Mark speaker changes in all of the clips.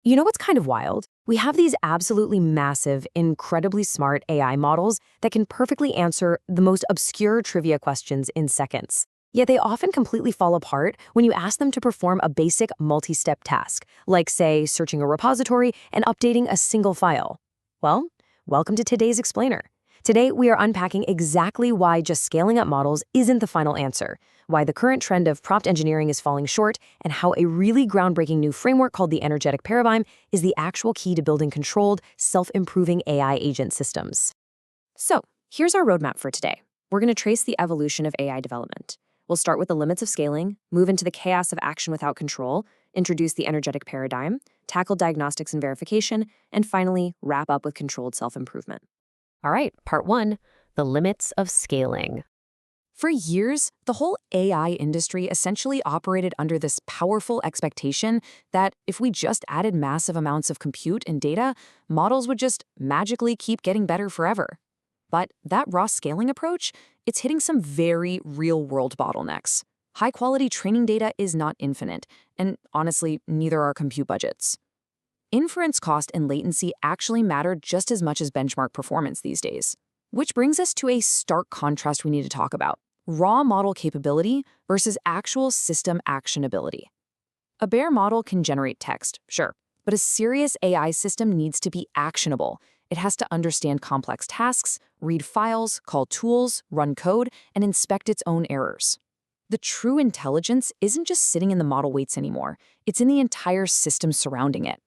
Speaker 1: You know what's kind of wild? We have these absolutely massive, incredibly smart AI models that can perfectly answer the most obscure trivia questions in seconds. Yet they often completely fall apart when you ask them to perform a basic multi-step task, like, say, searching a repository and updating a single file. Well, welcome to today's Explainer. Today, we are unpacking exactly why just scaling up models isn't the final answer, why the current trend of prompt engineering is falling short, and how a really groundbreaking new framework called the energetic paradigm is the actual key to building controlled, self-improving AI agent systems. So, here's our roadmap for today. We're going to trace the evolution of AI development. We'll start with the limits of scaling, move into the chaos of action without control, introduce the energetic paradigm, tackle diagnostics and verification, and finally, wrap up with controlled self-improvement.
Speaker 2: All right, part one, the limits of scaling.
Speaker 1: For years, the whole AI industry essentially operated under this powerful expectation that if we just added massive amounts of compute and data, models would just magically keep getting better forever. But that raw scaling approach, it's hitting some very real-world bottlenecks. High-quality training data is not infinite, and honestly, neither are compute budgets. Inference cost and latency actually matter just as much as benchmark performance these days. Which brings us to a stark contrast we need to talk about: raw model capability versus actual system actionability. A bare model can generate text, sure, but a serious AI system needs to be actionable. It has to understand complex tasks, read files, call tools, run code, and inspect its own errors. The true intelligence isn't just sitting in the model weights anymore, it's in the entire system surrounding it.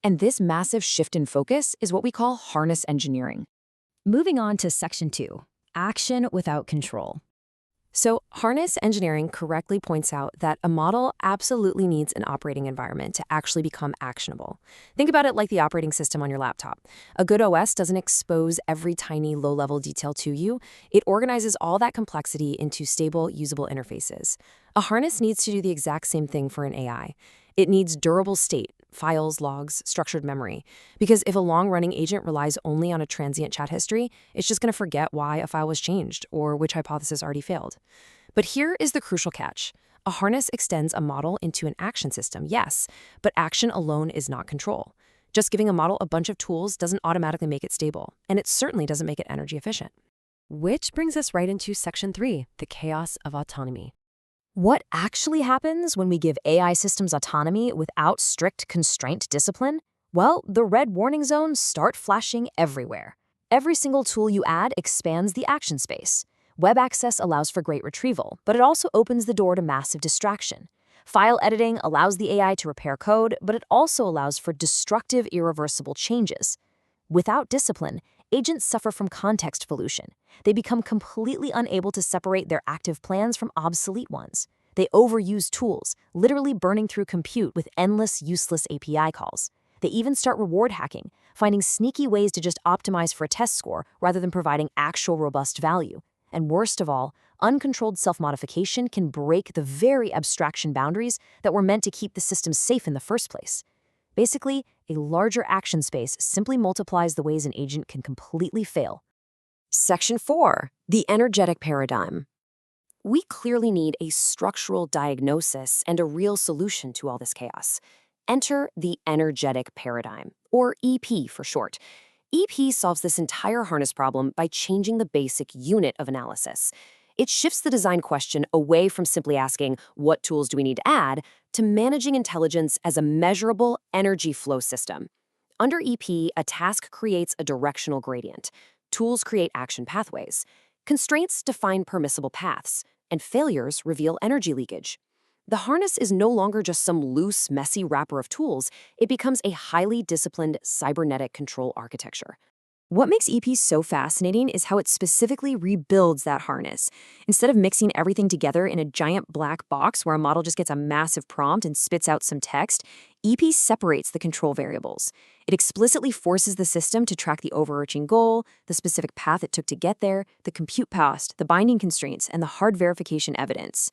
Speaker 1: And this massive shift in focus is what we call harness engineering.
Speaker 2: Moving on to section 2, action without control.
Speaker 1: So, harness engineering correctly points out that a model absolutely needs an operating environment to actually become actionable. Think about it like the operating system on your laptop. A good OS doesn't expose every tiny low-level detail to you. It organizes all that complexity into stable, usable interfaces. A harness needs to do the exact same thing for an AI. It needs durable state, files, logs, structured memory. Because if a long-running agent relies only on a transient chat history, it's just going to forget why a file was changed or which hypothesis already failed. But here is the crucial catch. A harness extends a model into an action system, yes, but action alone is not control. Just giving a model a bunch of tools doesn't automatically make it stable, and it certainly doesn't make it energy efficient.
Speaker 2: Which brings us right into section 3, the chaos of autonomy.
Speaker 1: What actually happens when we give AI systems autonomy without strict constraint discipline? Well, the red warning zones start flashing everywhere. Every single tool you add expands the action space. Web access allows for great retrieval, but it also opens the door to massive distraction. File editing allows the AI to repair code, but it also allows for destructive, irreversible changes. Without discipline, agents suffer from context pollution. They become completely unable to separate their active plans from obsolete ones. They overuse tools, literally burning through compute with endless, useless API calls. They even start reward hacking, finding sneaky ways to just optimize for a test score rather than providing actual robust value. And worst of all, uncontrolled self-modification can break the very abstraction boundaries that were meant to keep the system safe in the first place. Basically, a larger action space simply multiplies the ways an agent can completely fail. Section 4, the energetic paradigm. We clearly need a structural diagnosis and a real solution to all this chaos. Enter the energetic paradigm, or EP for short. EP solves this entire harness problem by changing the basic unit of analysis. It shifts the design question away from simply asking, what tools do we need to add, to managing intelligence as a measurable energy flow system. Under EP, a task creates a directional gradient. Tools create action pathways. Constraints define permissible paths, and failures reveal energy leakage. The harness is no longer just some loose, messy wrapper of tools. It becomes a highly disciplined cybernetic control architecture. What makes EP so fascinating is how it specifically rebuilds that harness. Instead of mixing everything together in a giant black box where a model just gets a massive prompt and spits out some text, EP separates the control variables. It explicitly forces the system to track the overarching goal, the specific path it took to get there, the compute cost, the binding constraints, and the hard verification evidence.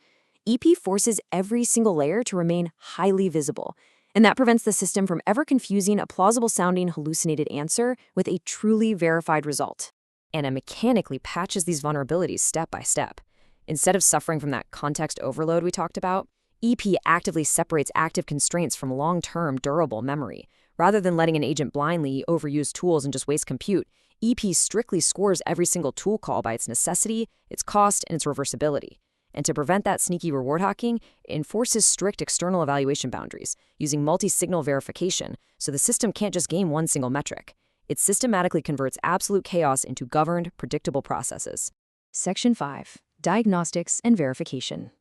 Speaker 1: EP forces every single layer to remain highly visible, and that prevents the system from ever confusing a plausible-sounding hallucinated answer with a truly verified result. And it mechanically patches these vulnerabilities step by step. Instead of suffering from that context overload we talked about, EP actively separates active constraints from long-term, durable memory. Rather than letting an agent blindly overuse tools and just waste compute, EP strictly scores every single tool call by its necessity, its cost, and its reversibility. And to prevent that sneaky reward hawking, it enforces strict external evaluation boundaries, using multi-signal verification, so the system can't just game one single metric. It systematically converts absolute chaos into governed, predictable processes. Section 5. Diagnostics and Verification.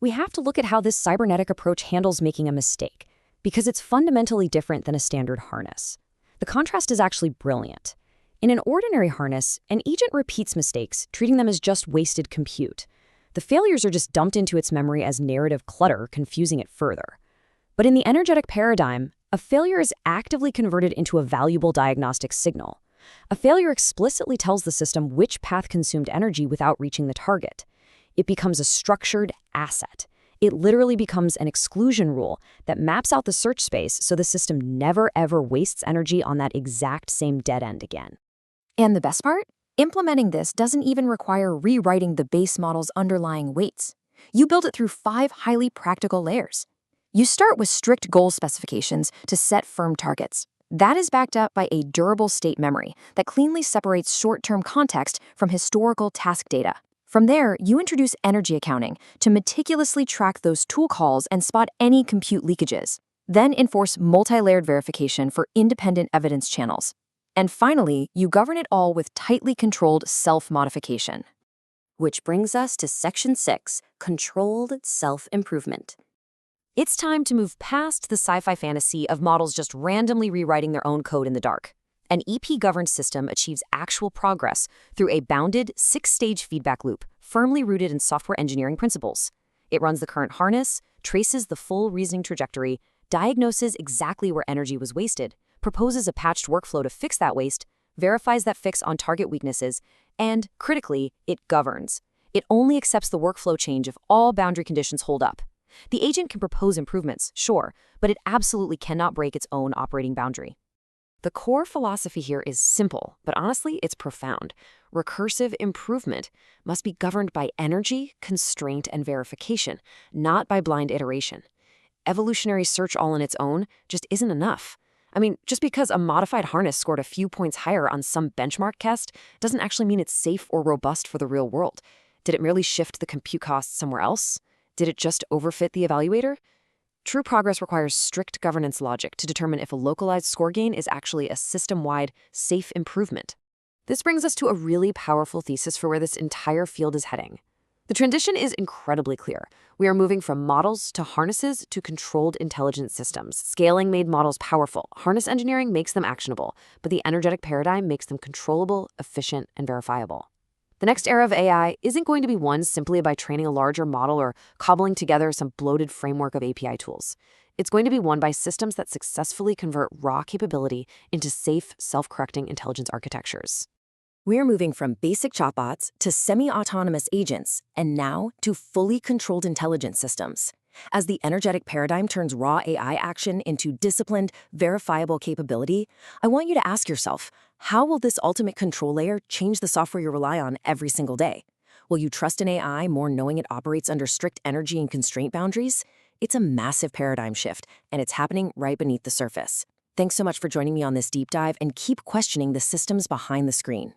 Speaker 1: We have to look at how this cybernetic approach handles making a mistake, because it's fundamentally different than a standard harness. The contrast is actually brilliant. In an ordinary harness, an agent repeats mistakes, treating them as just wasted compute. The failures are just dumped into its memory as narrative clutter, confusing it further. But in the energetic paradigm, a failure is actively converted into a valuable diagnostic signal. A failure explicitly tells the system which path consumed energy without reaching the target. It becomes a structured asset. It literally becomes an exclusion rule that maps out the search space so the system never ever wastes energy on that exact same dead end again.
Speaker 3: And the best part? Implementing this doesn't even require rewriting the base model's underlying weights. You build it through 5 highly practical layers. You start with strict goal specifications to set firm targets. That is backed up by a durable state memory that cleanly separates short-term context from historical task data. From there, you introduce energy accounting to meticulously track those tool calls and spot any compute leakages. Then enforce multi-layered verification for independent evidence channels. And finally, you govern it all with tightly controlled self-modification.
Speaker 2: Which brings us to Section 6, Controlled Self-Improvement.
Speaker 1: It's time to move past the sci-fi fantasy of models just randomly rewriting their own code in the dark. An EP-governed system achieves actual progress through a bounded 6-stage feedback loop, firmly rooted in software engineering principles. It runs the current harness, traces the full reasoning trajectory, diagnoses exactly where energy was wasted, proposes a patched workflow to fix that waste, verifies that fix on target weaknesses, and, critically, it governs. It only accepts the workflow change if all boundary conditions hold up. The agent can propose improvements, sure, but it absolutely cannot break its own operating boundary. The core philosophy here is simple, but honestly, it's profound. Recursive improvement must be governed by energy, constraint, and verification, not by blind iteration. Evolutionary search all on its own just isn't enough. I mean, just because a modified harness scored a few points higher on some benchmark test doesn't actually mean it's safe or robust for the real world. Did it merely shift the compute costs somewhere else? Did it just overfit the evaluator? True progress requires strict governance logic to determine if a localized score gain is actually a system-wide, safe improvement. This brings us to a really powerful thesis for where this entire field is heading. The transition is incredibly clear. We are moving from models to harnesses to controlled intelligent systems. Scaling made models powerful. Harness engineering makes them actionable, but the energetic paradigm makes them controllable, efficient, and verifiable. The next era of AI isn't going to be won simply by training a larger model or cobbling together some bloated framework of API tools. It's going to be won by systems that successfully convert raw capability into safe, self-correcting intelligence architectures.
Speaker 3: We're moving from basic chatbots to semi-autonomous agents, and now to fully controlled intelligence systems. As the energetic paradigm turns raw AI action into disciplined, verifiable capability, I want you to ask yourself, how will this ultimate control layer change the software you rely on every single day? Will you trust an AI more knowing it operates under strict energy and constraint boundaries? It's a massive paradigm shift, and it's happening right beneath the surface. Thanks so much for joining me on this deep dive, and keep questioning the systems behind the screen.